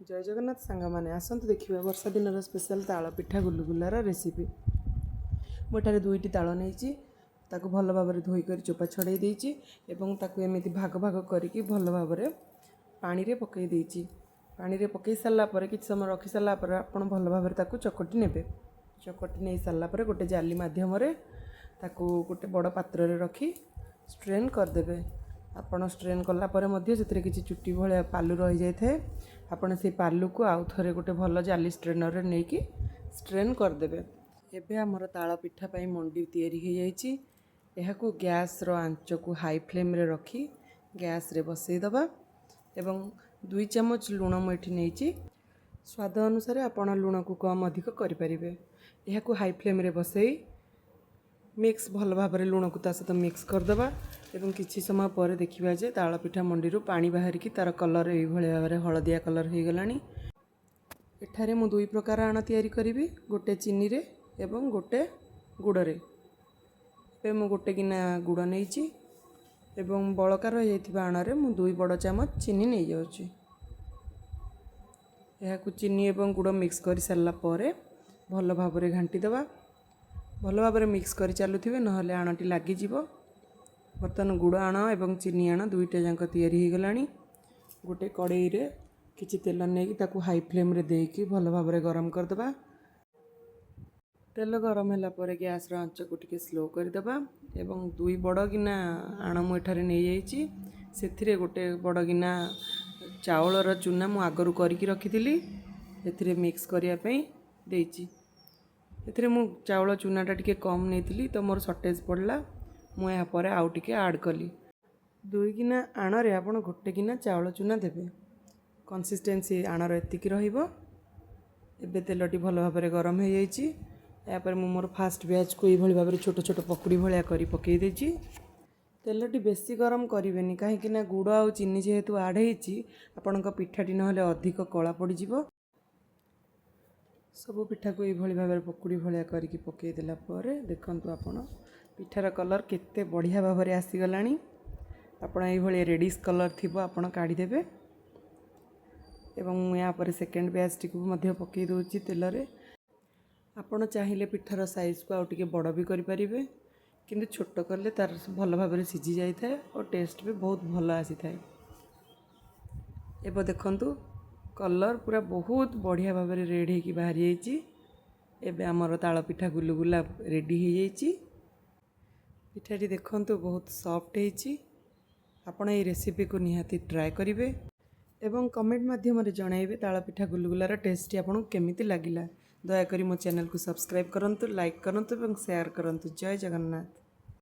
जय जगन्नाथ सांग मैंने आसतु देखिए वर्षा दिन स्पेशल ताल पिठा गुलुगुलार रेसिपी। मुठारे दुईटी ताल नहीं भल भाव धोईक चोपा छड़े देती एमती भाग भाग करके भल भाव पानी रे पकई देती। पानी रे पकई सारापर कि समय रखी सारापर आप भल भाव चकटी ने चकटी नहीं सारापर गोटे जाली मध्यम गोटे बड़ पात्र रखी स्ट्रेन करदे। आपण स्ट्रेन कलापर से किसी चुट्टी भाया पालू रही जाए आपण से पालू को आउ थे गोटे भल जाली स्ट्रेनर नहीं कि स्ट्रेन करदे। एबे आमर ताल पिठा पाई मंडी तैयारी हो जाइए। यह गैस रो आंच को हाई फ्लेम रे रखी गैस रे बसईदबा एवं 2 चामच लुण मुझे नहीं स्वाद अनुसार आपण लुण को कम अधिक करें। यह हाई फ्लेम रे बसई मिक्स भल भाव लुण को सहित मिक्स करदे एवं किसी समय पर देखा जे ताल पिठा मंडी पानी बाहर की तार कलर ये भाव में हलदिया कलर हो गला। एठारे मु 2 प्रकार आण तैयारी करी गोटे चीनी रे एवं गोटे गुड़ रे। पे मु गोटे गिना गुड़ नहीं एवं बड़का रही जाइथिबा आण मु 2 बड़ चामच चीनी नहीं जाउची। यह चीनी एवं गुड़ मिक्स कर सारा पर भल भाव में घांटी दबा। भल भाव में मिक्स कर चलुथिबे नहले आणटी लागिज। बर्तमान गुड़ आण एवं चीनी आण दुईटा जाक तैयारी हो गलानी। गोटे कड़ाई रे किछि तेल नहीं ताकू हाई फ्लेम रे देकी भल भाव में गरम करदबा। तेल गरम होला पर गैस रो आंच को टिके स्लो करदबा एवं 2 बड़ गिना आण मु एठारे नहीं जाइछि। सेथिरे गोटे बड़ गिना चाउलर चूना मु आगरू करके रखिथिली एथिरे मिक्स करिया पई देइछि। एथिरे मु चाउल चूनाटा टिके कम नेइथिली तो मोर शॉर्टेज पड़ला। मु या पर आउ टिके ऐड कली। 2 गिना आण रे आपण गोटे गिना चाउल चूना देबे। कंसिस्टेंसी आणर एतिकी रहिबो। एबे तेलटी भल भाव में गरम हो जाइछि। या पर मु मोर फास्ट ब्याच को ये भाव में छोट छोट पकुड़ी भाया करी पकई देछि। तेलटी बेसी गरम करेंगे कहीं गुड़ आ चीनी जेहेतु आड होती आपण पिठाटी नहले अधिक कला पड़जिवो। सब पिठा को ये भाव में पकुड़ी भाया करके पकईदेला देखंतु आपण पिठार कलर केते बढ़िया भाव में आसीगला। आपण ये रेडिश कलर थी आपण काढ़ीदेवे एवं या पर सेकेंड बैच टी को पकई दूची तेल रे। आपण चाहिए पिठार साइज को आउटे बड़ भी करें किंतु छोट कले तार भल भाव में सीझी जाए और टेस्ट भी बहुत भल आसी थाए। एबे देखंतु कलर पूरा बहुत बढ़िया भाव में रेड होगी बाहरी जाइए। एबे आमर ताल पिठा गुलुगुला रेडी हो जाइए। पिठाटी देखंतु बहुत सॉफ्ट होइछि। आपण ये रेसिपी को निहाती ट्राए करेंगे एवं कमेंट माध्यम जनइबे ताल पिठा गुलुगुलार टेस्ट आपको केमिति लागिला। दयाकोरी मो चैनल को सब्सक्राइब करंतु, लाइक करंतु एवं शेयर करंतु। जय जगन्नाथ।